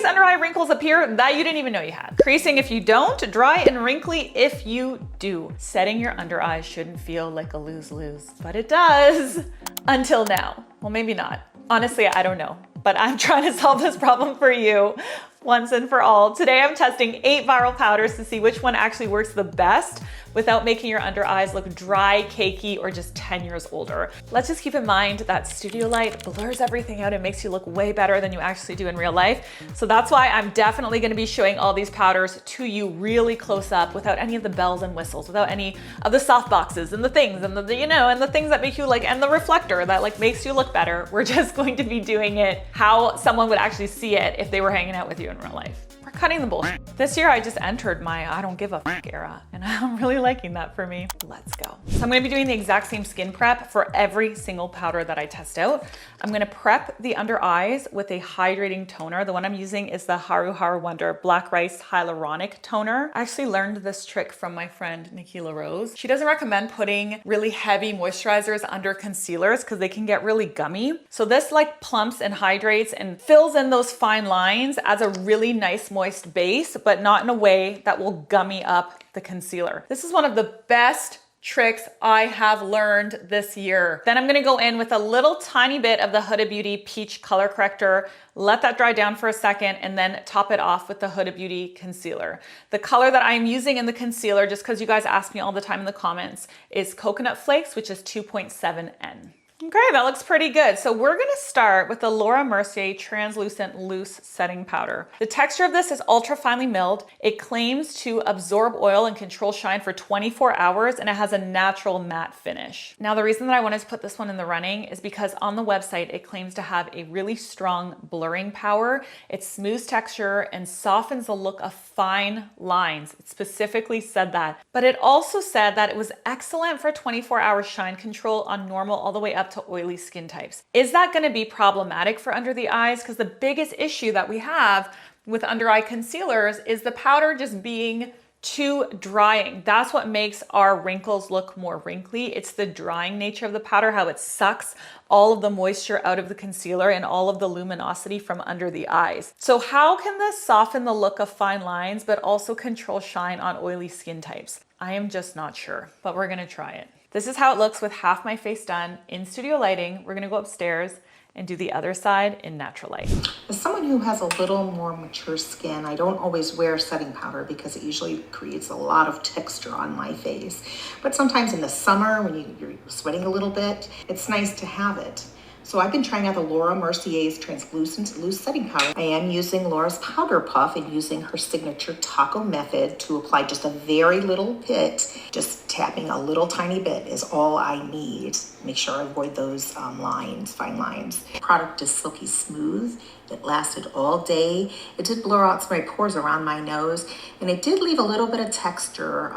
under eye wrinkles appear that you didn't even know you had. Creasing if you don't, dry and wrinkly if you do. Setting your under eyes shouldn't feel like a lose-lose, but it does until now. Well, maybe not. Honestly, I don't know, but I'm trying to solve this problem for you once and for all. Today, I'm testing 8 viral powders to see which one actually works the best without making your under eyes look dry, cakey, or just 10 years older. Let's just keep in mind that studio light blurs everything out and makes you look way better than you actually do in real life. So that's why I'm definitely gonna be showing all these powders to you really close up without any of the bells and whistles, without any of the soft boxes and the things and the, and the things that make you like, and the reflector that like makes you look better. We're just going to be doing it how someone would actually see it if they were hanging out with you in real life. We're cutting the bullshit. This year I just entered my I don't give a fuck era, and I'm really liking that for me. Let's go. So I'm gonna be doing the exact same skin prep for every single powder that I test out. I'm gonna prep the under eyes with a hydrating toner. The one I'm using is the Haru Haru Wonder Black Rice Hyaluronic Toner. I actually learned this trick from my friend Nikila Rose. She doesn't recommend putting really heavy moisturizers under concealers because they can get really gummy. So this like plumps and hydrates and fills in those fine lines as a really nice moist base, but not in a way that will gummy up the concealer. This is one of the best tricks I have learned this year. Then I'm gonna go in with a little tiny bit of the Huda Beauty Peach Color Corrector, let that dry down for a second, and then top it off with the Huda Beauty Concealer. The color that I'm using in the concealer, just because you guys ask me all the time in the comments, is Coconut Flakes, which is 2.7N. Okay, that looks pretty good. So we're gonna start with the Laura Mercier Translucent Loose Setting Powder. The texture of this is ultra finely milled. It claims to absorb oil and control shine for 24 hours, and it has a natural matte finish. Now, the reason that I wanted to put this one in the running is because on the website, it claims to have a really strong blurring power. It smooths texture and softens the look of fine lines. It specifically said that. But it also said that it was excellent for 24-hour shine control on normal all the way up to oily skin types. Is that going to be problematic for under the eyes? Because the biggest issue that we have with under eye concealers is the powder just being too drying. That's what makes our wrinkles look more wrinkly. It's the drying nature of the powder, how it sucks all of the moisture out of the concealer and all of the luminosity from under the eyes. So how can this soften the look of fine lines, but also control shine on oily skin types? I am just not sure, but we're gonna try it. This is how it looks with half my face done in studio lighting. We're gonna go upstairs and do the other side in natural light. As someone who has a little more mature skin, I don't always wear setting powder because it usually creates a lot of texture on my face. But sometimes in the summer when you're sweating a little bit, it's nice to have it. So I've been trying out the Laura Mercier's Translucent Loose Setting Powder. I am using Laura's Powder Puff and using her signature taco method to apply just a very little bit. Just tapping a little tiny bit is all I need. Make sure I avoid those lines, fine lines. The product is silky smooth. It lasted all day. It did blur out some of my pores around my nose, and it did leave a little bit of texture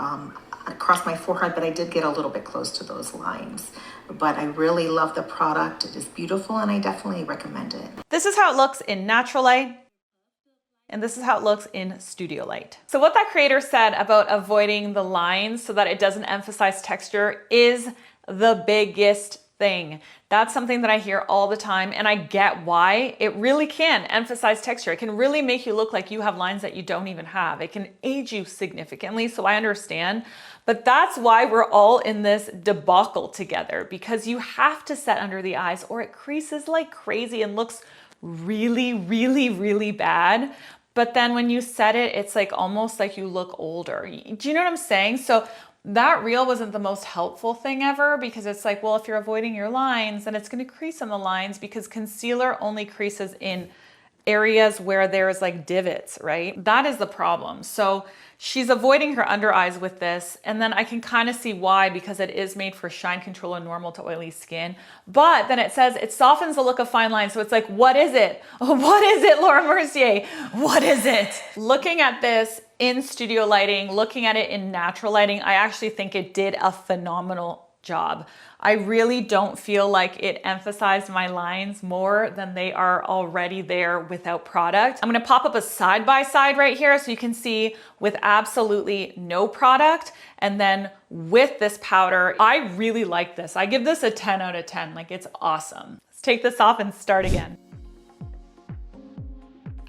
across my forehead, but I did get a little bit close to those lines. But I really love the product. It is beautiful, and I definitely recommend it. This is how it looks in natural light, and this is how it looks in studio light. So what that creator said about avoiding the lines so that it doesn't emphasize texture is the biggest thing. That's something that I hear all the time, and I get why. It really can emphasize texture. It can really make you look like you have lines that you don't even have. It can age you significantly, so I understand. But that's why we're all in this debacle together, because you have to set under the eyes or it creases like crazy and looks really, really, really bad. But then when you set it, it's like almost like you look older. Do you know what I'm saying? So that reel wasn't the most helpful thing ever, because it's like, well, if you're avoiding your lines, then it's going to crease on the lines, because concealer only creases in areas where there's like divots, right? That is the problem. So she's avoiding her under eyes with this, and then I can kind of see why, because it is made for shine control and normal to oily skin. But then it says it softens the look of fine lines. So it's like, what is it? What is it, Laura Mercier? What is it? Looking at this in studio lighting, looking at it in natural lighting, I actually think it did a phenomenal job. I really don't feel like it emphasized my lines more than they are already there without product. I'm gonna pop up a side-by-side right here so you can see with absolutely no product, and then with this powder. I really like this. I give this a 10 out of 10, like it's awesome. Let's take this off and start again.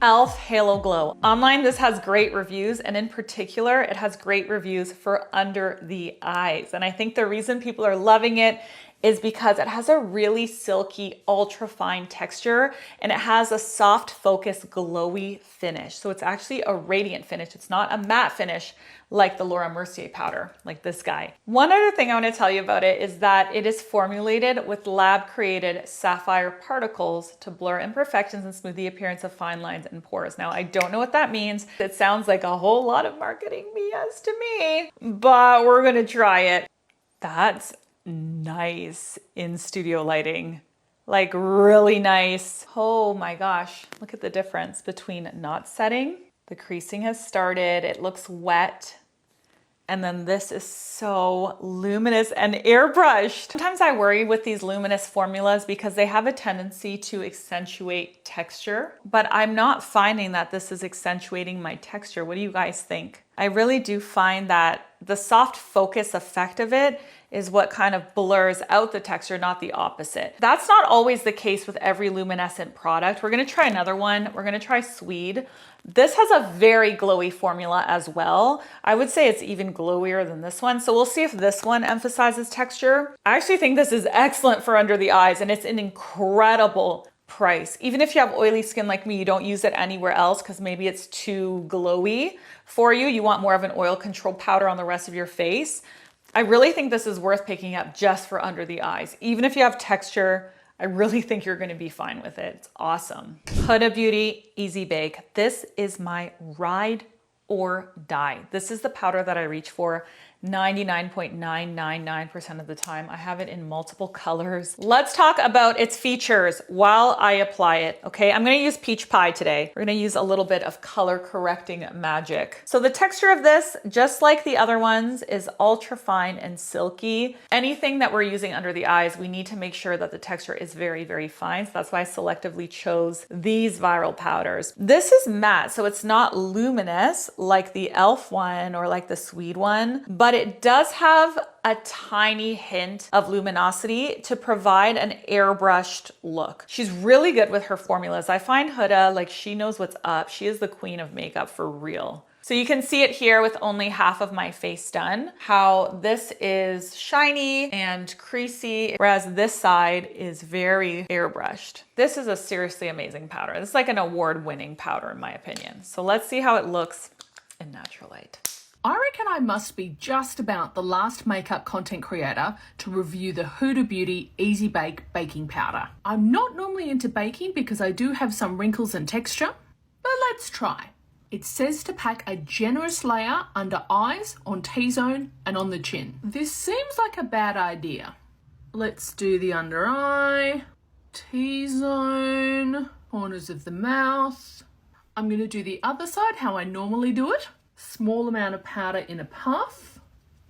e.l.f. Halo Glow. Online, this has great reviews, and in particular, it has great reviews for under the eyes. And I think the reason people are loving it is because it has a really silky, ultra fine texture, and it has a soft focus, glowy finish. So it's actually a radiant finish. It's not a matte finish like the Laura Mercier powder, like this guy. One other thing I want to tell you about it is that it is formulated with lab-created sapphire particles to blur imperfections and smooth the appearance of fine lines and pores. Now, I don't know what that means. It sounds like a whole lot of marketing BS to me, but we're gonna try it. That's nice in studio lighting, like really nice. Oh my gosh, look at the difference between not setting. The creasing has started, it looks wet. And then this is so luminous and airbrushed. Sometimes I worry with these luminous formulas because they have a tendency to accentuate texture, but I'm not finding that this is accentuating my texture. What do you guys think? I really do find that the soft focus effect of it is what kind of blurs out the texture, not the opposite. That's not always the case with every luminescent product. We're gonna try another one. We're gonna try Swede. This has a very glowy formula as well. I would say it's even glowier than this one. So we'll see if this one emphasizes texture. I actually think this is excellent for under the eyes, and it's an incredible price. Even if you have oily skin like me, you don't use it anywhere else because maybe it's too glowy for you. You want more of an oil control powder on the rest of your face. I really think this is worth picking up just for under the eyes. Even if you have texture, I really think you're gonna be fine with it. It's awesome. Huda Beauty Easy Bake. This is my ride or die. This is the powder that I reach for 99.999% of the time. I have it in multiple colors. Let's talk about its features while I apply it, okay? I'm gonna use Peach Pie today. We're gonna use a little bit of color correcting magic. So the texture of this, just like the other ones, is ultra fine and silky. Anything that we're using under the eyes, we need to make sure that the texture is very, very fine. So that's why I selectively chose these viral powders. This is matte, so it's not luminous like the e.l.f. one or like the Swede one, but it does have a tiny hint of luminosity to provide an airbrushed look. She's really good with her formulas. I find Huda, like, she knows what's up. She is the queen of makeup for real. So you can see it here with only half of my face done, how this is shiny and creasy, whereas this side is very airbrushed. This is a seriously amazing powder. This is like an award-winning powder in my opinion. So let's see how it looks in natural light. I reckon I must be just about the last makeup content creator to review the Huda Beauty Easy Bake Baking Powder. I'm not normally into baking because I do have some wrinkles and texture, but let's try. It says to pack a generous layer under eyes, on T-zone and on the chin. This seems like a bad idea. Let's do the under eye, T-zone, corners of the mouth. I'm going to do the other side how I normally do it. Small amount of powder in a puff.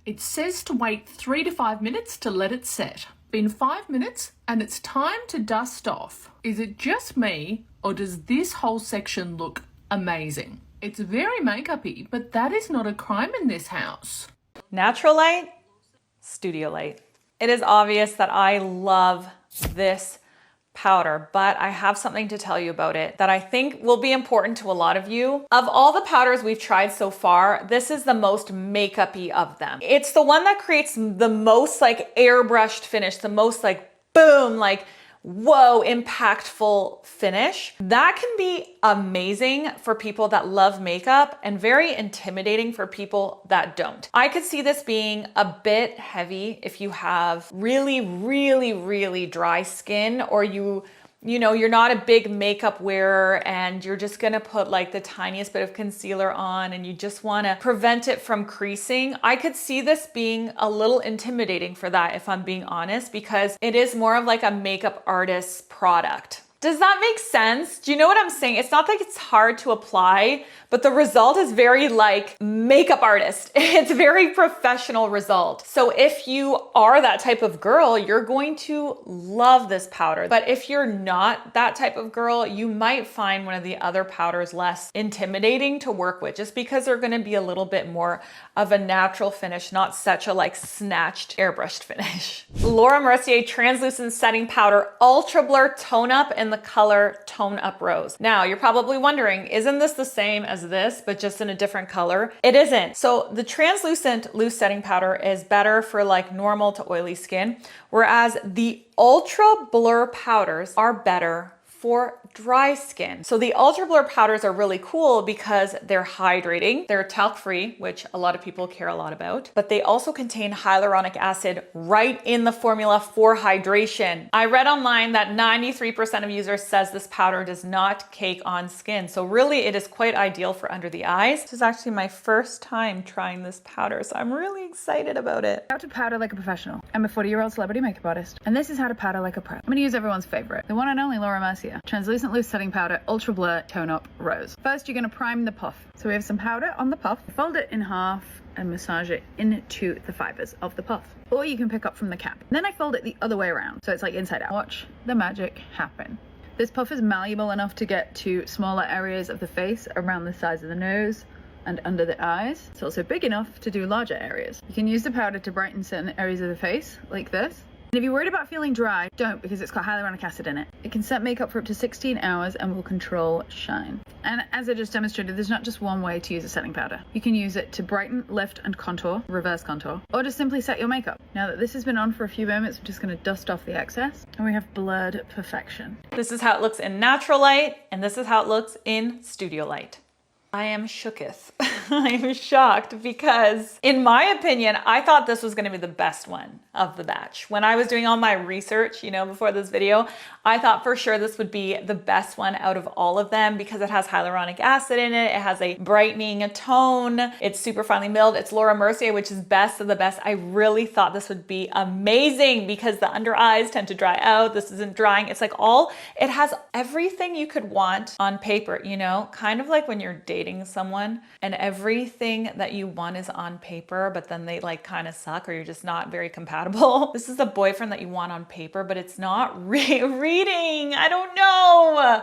It says to wait 3 to 5 minutes to let it set. Been 5 minutes and it's time to dust off. Is it just me or does this whole section look amazing? It's very makeup-y, but that is not a crime in this house. Natural light, studio light. It is obvious that I love this powder, but I have something to tell you about it that I think will be important to a lot of you. Of all the powders we've tried so far, this is the most makeup-y of them. It's the one that creates the most like airbrushed finish, the most like boom, like whoa, impactful finish. That can be amazing for people that love makeup and very intimidating for people that don't. I could see this being a bit heavy if you have really, really, really dry skin, or you know, you're not a big makeup wearer and you're just gonna put like the tiniest bit of concealer on and you just wanna prevent it from creasing. I could see this being a little intimidating for that, if I'm being honest, because it is more of like a makeup artist's product. Does that make sense? Do you know what I'm saying? It's not like it's hard to apply, but the result is very like makeup artist. It's very professional result. So if you are that type of girl, you're going to love this powder. But if you're not that type of girl, you might find one of the other powders less intimidating to work with, just because they're gonna be a little bit more of a natural finish, not such a like snatched airbrushed finish. Laura Mercier Translucent Setting Powder Ultra Blur Tone Up in the Color Tone Up Rose. Now, you're probably wondering, isn't this the same as this, but just in a different color? It isn't. So the translucent loose setting powder is better for like normal to oily skin, whereas the Ultra Blur powders are better for dry skin. So the Ultra Blur powders are really cool because they're hydrating. They're talc-free, which a lot of people care a lot about, but they also contain hyaluronic acid right in the formula for hydration. I read online that 93% of users says this powder does not cake on skin. So really it is quite ideal for under the eyes. This is actually my first time trying this powder, so I'm really excited about it. How to powder like a professional. I'm a 40-year-old celebrity makeup artist, and this is how to powder like a pro. I'm gonna use everyone's favorite, the one and only Laura Mercier. Translucent loose setting powder, Ultra Blur Tone Up Rose. First, you're gonna prime the puff. So we have some powder on the puff, fold it in half and massage it into the fibers of the puff. Or you can pick up from the cap. Then I fold it the other way around, so it's like inside out. Watch the magic happen. This puff is malleable enough to get to smaller areas of the face around the sides of the nose and under the eyes. It's also big enough to do larger areas. You can use the powder to brighten certain areas of the face, like this. And if you're worried about feeling dry, don't, because it's got hyaluronic acid in it. It can set makeup for up to 16 hours and will control shine. And as I just demonstrated, there's not just one way to use a setting powder. You can use it to brighten, lift, and contour, reverse contour, or just simply set your makeup. Now that this has been on for a few moments, I'm just gonna dust off the excess, and we have blurred perfection. This is how it looks in natural light, and this is how it looks in studio light. I am shooketh. I am shocked because, in my opinion, I thought this was gonna be the best one of the batch. When I was doing all my research, before this video, I thought for sure this would be the best one out of all of them because it has hyaluronic acid in it. It has a brightening tone. It's super finely milled. It's Laura Mercier, which is best of the best. I really thought this would be amazing because the under eyes tend to dry out. This isn't drying. It's like it has everything you could want on paper, kind of like when you're dating someone and everything that you want is on paper, but then they like kind of suck or you're just not very compatible. This is the boyfriend that you want on paper, but it's not reading. I don't know.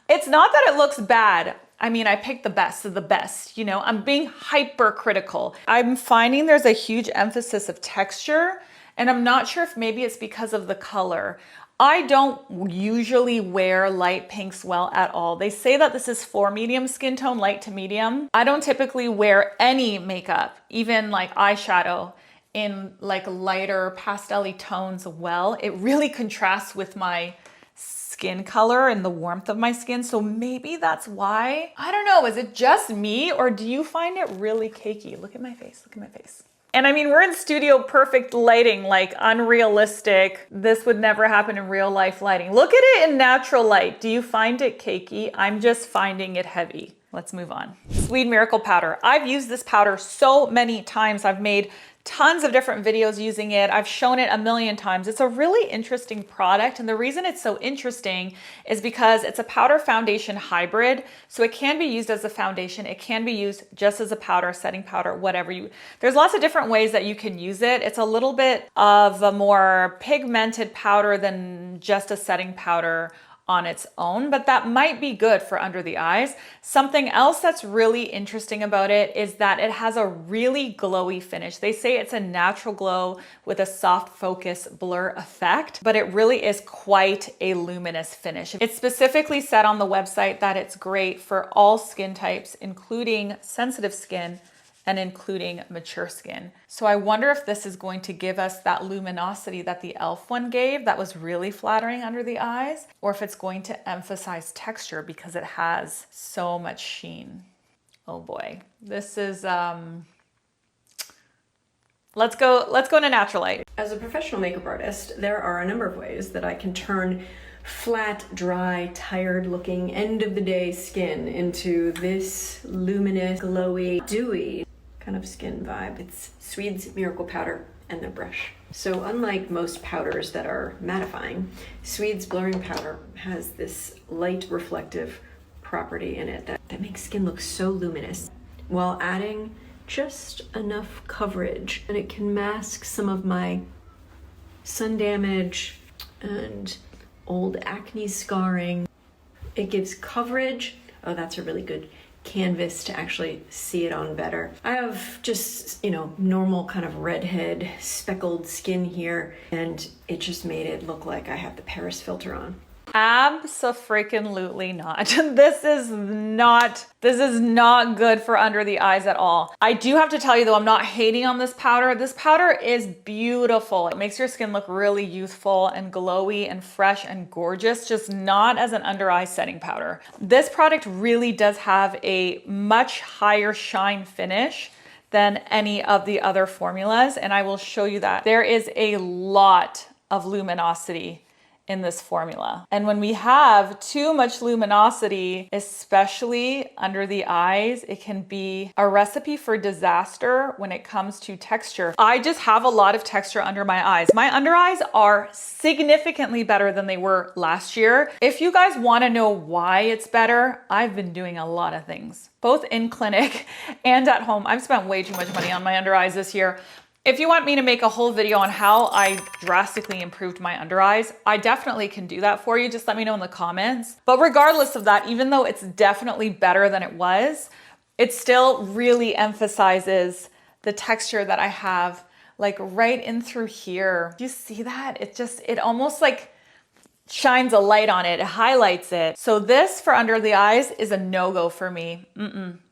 It's not that it looks bad. I mean, I picked the best of the best, I'm being hypercritical. I'm finding there's a huge emphasis of texture, and I'm not sure if maybe it's because of the color. I don't usually wear light pinks well at all. They say that this is for medium skin tone, light to medium. I don't typically wear any makeup, even like eyeshadow, in like lighter pastel-y tones well. It really contrasts with my skin color and the warmth of my skin. So maybe that's why. I don't know, is it just me or do you find it really cakey? Look at my face, look at my face. And I mean, we're in studio perfect lighting, like unrealistic. This would never happen in real life lighting. Look at it in natural light. Do you find it cakey? I'm just finding it heavy. Let's move on. Swede Miracle Powder. I've used this powder so many times. I've made tons of different videos using it. I've shown it a million times. It's a really interesting product. And the reason it's so interesting is because it's a powder foundation hybrid. So it can be used as a foundation. It can be used just as a powder, setting powder, whatever there's lots of different ways that you can use it. It's a little bit of a more pigmented powder than just a setting powder on its own, but that might be good for under the eyes. Something else that's really interesting about it is that it has a really glowy finish. They say it's a natural glow with a soft focus blur effect, but it really is quite a luminous finish. It's specifically said on the website that it's great for all skin types, including sensitive skin and including mature skin. So I wonder if this is going to give us that luminosity that the e.l.f. one gave that was really flattering under the eyes, or if it's going to emphasize texture because it has so much sheen. Oh boy, this is, let's go into natural light. As a professional makeup artist, there are a number of ways that I can turn flat, dry, tired looking end of the day skin into this luminous, glowy, dewy kind of skin vibe. It's Swede's Miracle Powder and their brush. So unlike most powders that are mattifying, Swede's blurring powder has this light reflective property in it that makes skin look so luminous while adding just enough coverage, and it can mask some of my sun damage and old acne scarring. It gives coverage. Oh, that's a really good canvas to actually see it on better. I have just, normal kind of redhead speckled skin here, and it just made it look like I have the Paris filter on. Abso-freaking-lutely not. This is not good for under the eyes at all. I do have to tell you though, I'm not hating on this powder. This powder is beautiful. It makes your skin look really youthful and glowy and fresh and gorgeous, just not as an under eye setting powder. This product really does have a much higher shine finish than any of the other formulas, and I will show you that. There is a lot of luminosity in this formula. And when we have too much luminosity, especially under the eyes, it can be a recipe for disaster when it comes to texture. I just have a lot of texture under my eyes. My under eyes are significantly better than they were last year. If you guys want to know why it's better, I've been doing a lot of things, both in clinic and at home. I've spent way too much money on my under eyes this year. If you want me to make a whole video on how I drastically improved my under eyes, I definitely can do that for you. Just let me know in the comments. But regardless of that, even though it's definitely better than it was, it still really emphasizes the texture that I have like right in through here. Do you see that? It almost like shines a light on it, it highlights it. So this for under the eyes is a no-go for me.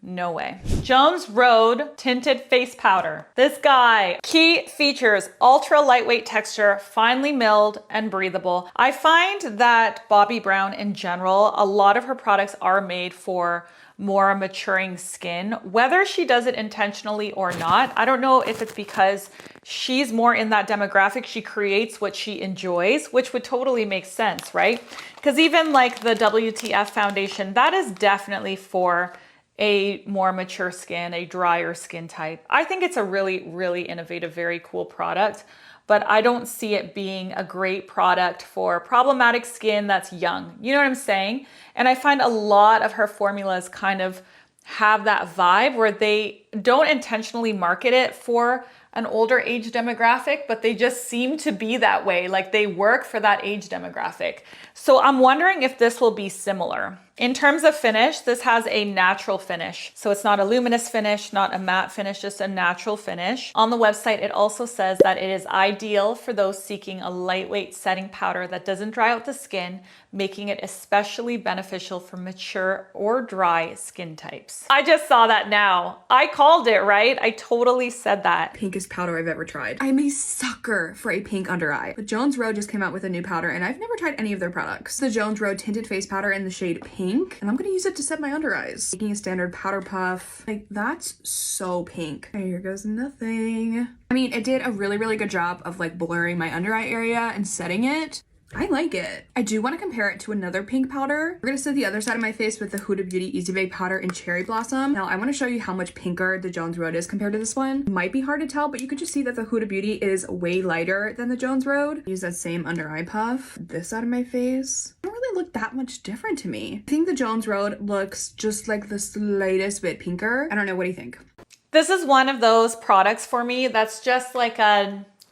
No way. Jones Road Tinted Face Powder. This guy, key features, ultra lightweight texture, finely milled and breathable. I find that Bobbi Brown in general, a lot of her products are made for more maturing skin, whether she does it intentionally or not. I don't know if it's because she's more in that demographic, she creates what she enjoys, which would totally make sense, right? Because even like the WTF foundation, that is definitely for a more mature skin, a drier skin type. I think it's a really, really innovative, very cool product, but I don't see it being a great product for problematic skin that's young. You know what I'm saying? And I find a lot of her formulas kind of have that vibe where they don't intentionally market it for an older age demographic, but they just seem to be that way. Like they work for that age demographic. So I'm wondering if this will be similar. In terms of finish, this has a natural finish. So it's not a luminous finish, not a matte finish, just a natural finish. On the website, it also says that it is ideal for those seeking a lightweight setting powder that doesn't dry out the skin, making it especially beneficial for mature or dry skin types. I just saw that now. I called it, right? I totally said that. Pinkest powder I've ever tried. I'm a sucker for a pink under eye. But Jones Road just came out with a new powder and I've never tried any of their products. The Jones Road Tinted Face Powder in the shade Pink, and I'm gonna use it to set my under eyes. Taking a standard powder puff, like that's so pink. Okay, here goes nothing. I mean, it did a really, really good job of like blurring my under eye area and setting it. I like it. I do want to compare it to another pink powder. We're gonna set the other side of my face with the Huda Beauty Easy Bake Powder in Cherry Blossom. Now I want to show you how much pinker the Jones Road is compared to this one. It might be hard to tell, but you could just see that the Huda Beauty is way lighter than the Jones Road. Use that same under eye puff. This side of my face don't really look that much different to me. I think the Jones Road looks just like the slightest bit pinker. I don't know, what do you think? This is one of those products for me that's just like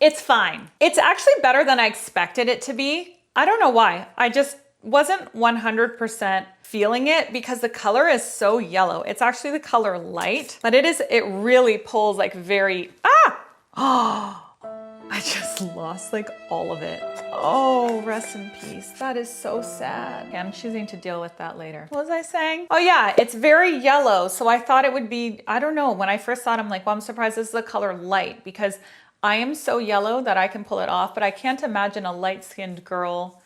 it's fine. It's actually better than I expected it to be. I don't know why. I just wasn't 100% feeling it because the color is so yellow. It's actually the color light, but it really pulls like very, I just lost like all of it. Oh, rest in peace. That is so sad. Okay, I'm choosing to deal with that later. What was I saying? Oh yeah, it's very yellow. So I thought it would be, I don't know. When I first saw it, I'm like, well, I'm surprised this is the color light because I am so yellow that I can pull it off, but I can't imagine a light-skinned girl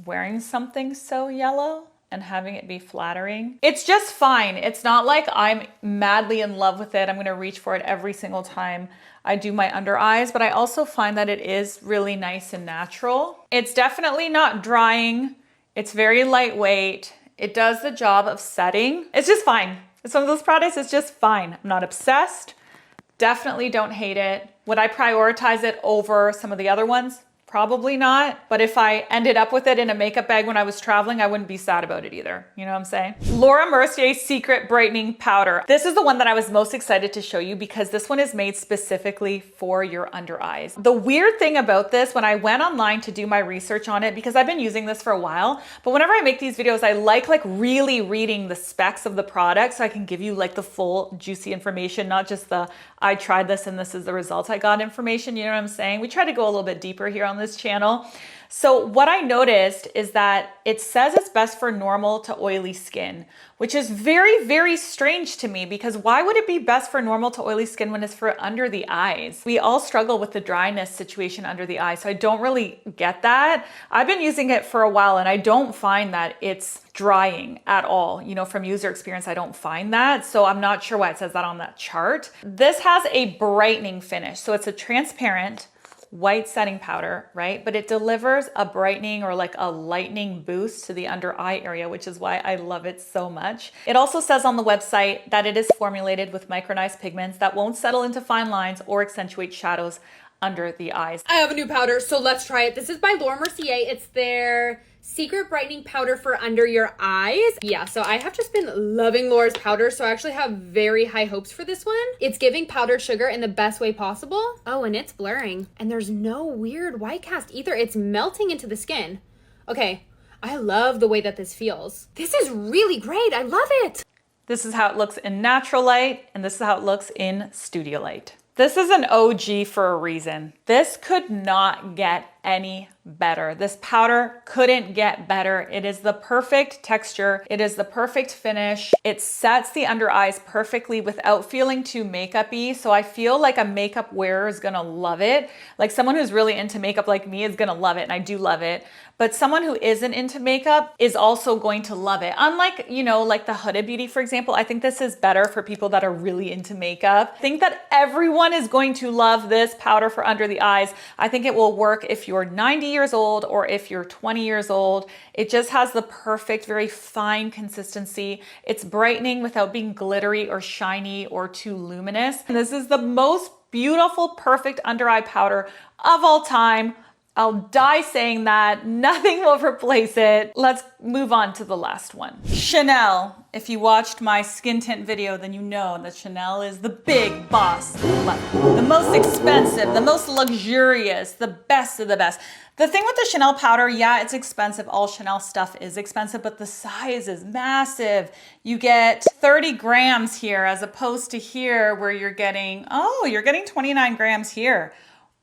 wearing something so yellow and having it be flattering. It's just fine. It's not like I'm madly in love with it. I'm gonna reach for it every single time I do my under eyes, but I also find that it is really nice and natural. It's definitely not drying. It's very lightweight. It does the job of setting. It's just fine. It's one of those products, it's just fine. I'm not obsessed. Definitely don't hate it. Would I prioritize it over some of the other ones? Probably not, but if I ended up with it in a makeup bag when I was traveling, I wouldn't be sad about it either. You know what I'm saying? Laura Mercier Secret Brightening Powder. This is the one that I was most excited to show you because this one is made specifically for your under eyes. The weird thing about this, when I went online to do my research on it, because I've been using this for a while, but whenever I make these videos, I like really reading the specs of the product so I can give you like the full juicy information, not just the I tried this and this is the results I got information. You know what I'm saying? We try to go a little bit deeper here on this channel. So what I noticed is that it says it's best for normal to oily skin, which is very, very strange to me, because why would it be best for normal to oily skin when it's for under the eyes? We all struggle with the dryness situation under the eye, so I don't really get that. I've been using it for a while and I don't find that it's drying at all. You know, from user experience, I don't find that. So I'm not sure why it says that on that chart. This has a brightening finish. So it's a transparent white setting powder, right? But it delivers a brightening or like a lightening boost to the under eye area, which is why I love it so much. It also says on the website that it is formulated with micronized pigments that won't settle into fine lines or accentuate shadows under the eyes. I have a new powder, so let's try it. This is by Laura Mercier. It's their Secret Brightening Powder for Under Your Eyes. Yeah, so I have just been loving Laura's powder, so I actually have very high hopes for this one. It's giving powdered sugar in the best way possible. Oh, and it's blurring. And there's no weird white cast either. It's melting into the skin. Okay, I love the way that this feels. This is really great. I love it. This is how it looks in natural light, and this is how it looks in studio light. This is an OG for a reason. This could not get any better. This powder couldn't get better. It is the perfect texture. It is the perfect finish. It sets the under eyes perfectly without feeling too makeup-y. So I feel like a makeup wearer is gonna love it. Like someone who's really into makeup like me is gonna love it, and I do love it. But someone who isn't into makeup is also going to love it. Unlike, you know, like the Huda Beauty, for example, I think this is better for people that are really into makeup. I think that everyone is going to love this powder for under the eyes. I think it will work if you're 90 years old or if you're 20 years old. It just has the perfect, very fine consistency. It's brightening without being glittery or shiny or too luminous. And this is the most beautiful, perfect under eye powder of all time. I'll die saying that. Nothing will replace it. Let's move on to the last one. Chanel. If you watched my skin tint video, then you know that Chanel is the big boss, the most expensive, the most luxurious, the best of the best. The thing with the Chanel powder, yeah, it's expensive. All Chanel stuff is expensive, but the size is massive. You get 30 grams here as opposed to here where you're getting 29 grams here.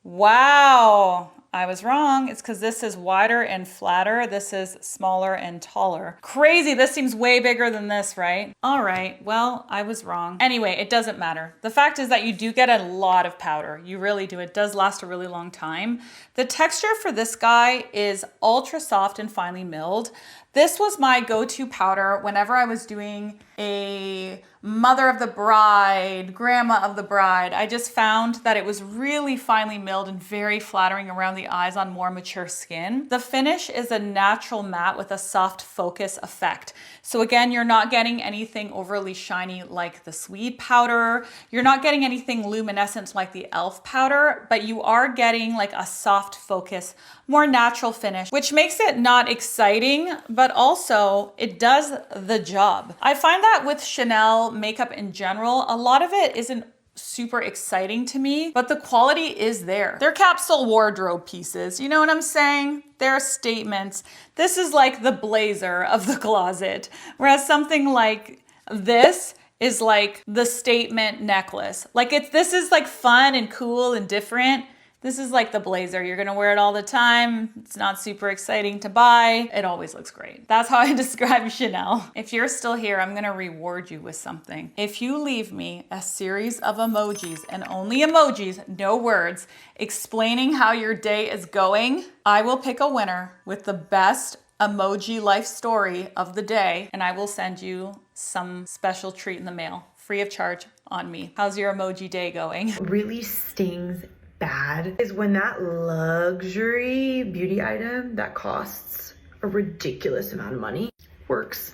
Wow. I was wrong. It's because this is wider and flatter. This is smaller and taller. Crazy. This seems way bigger than this, right? All right. Well, I was wrong. Anyway, it doesn't matter. The fact is that you do get a lot of powder. You really do. It does last a really long time. The texture for this guy is ultra soft and finely milled. This was my go-to powder whenever I was doing a mother of the bride, grandma of the bride. I just found that it was really finely milled and very flattering around the eyes on more mature skin. The finish is a natural matte with a soft focus effect. So again, you're not getting anything overly shiny like the Swede powder. You're not getting anything luminescent like the e.l.f. powder, but you are getting like a soft focus, more natural finish, which makes it not exciting, but also it does the job. I find that with Chanel makeup in general, a lot of it isn't super exciting to me, but the quality is there. They're capsule wardrobe pieces. You know what I'm saying? They're statements. This is like the blazer of the closet, whereas something like this is like the statement necklace. Like this is like fun and cool and different. This is like the blazer. You're gonna wear it all the time. It's not super exciting to buy. It always looks great. That's how I describe Chanel. If you're still here, I'm gonna reward you with something. If you leave me a series of emojis, and only emojis, no words, explaining how your day is going, I will pick a winner with the best emoji life story of the day, and I will send you some special treat in the mail, free of charge on me. How's your emoji day going? Really stings bad is when that luxury beauty item that costs a ridiculous amount of money works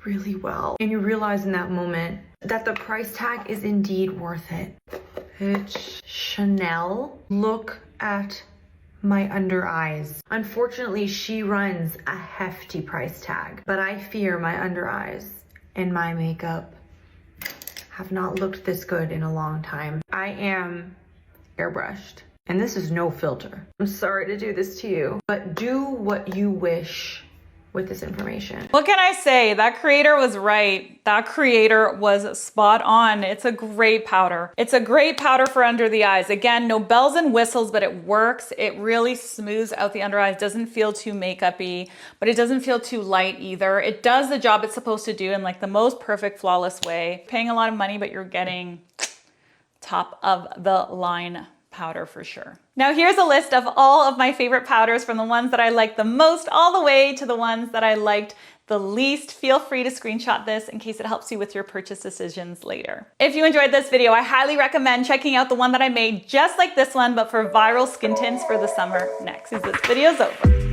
really well, and you realize in that moment that the price tag is indeed worth it. Bitch, Chanel, look at my under eyes. Unfortunately, she runs a hefty price tag, but I fear my under eyes and my makeup have not looked this good in a long time. I am airbrushed, and this is no filter. I'm sorry to do this to you, but do what you wish with this information. What can I say? That creator was right. That creator was spot on. It's a great powder. It's a great powder for under the eyes. Again, no bells and whistles, but it works. It really smooths out the under eyes. Doesn't feel too makeup-y, but it doesn't feel too light either. It does the job it's supposed to do in like the most perfect, flawless way. Paying a lot of money, but you're getting top of the line powder for sure. Now here's a list of all of my favorite powders, from the ones that I like the most all the way to the ones that I liked the least. Feel free to screenshot this in case it helps you with your purchase decisions later. If you enjoyed this video, I highly recommend checking out the one that I made just like this one, but for viral skin tints for the summer next. This video's over.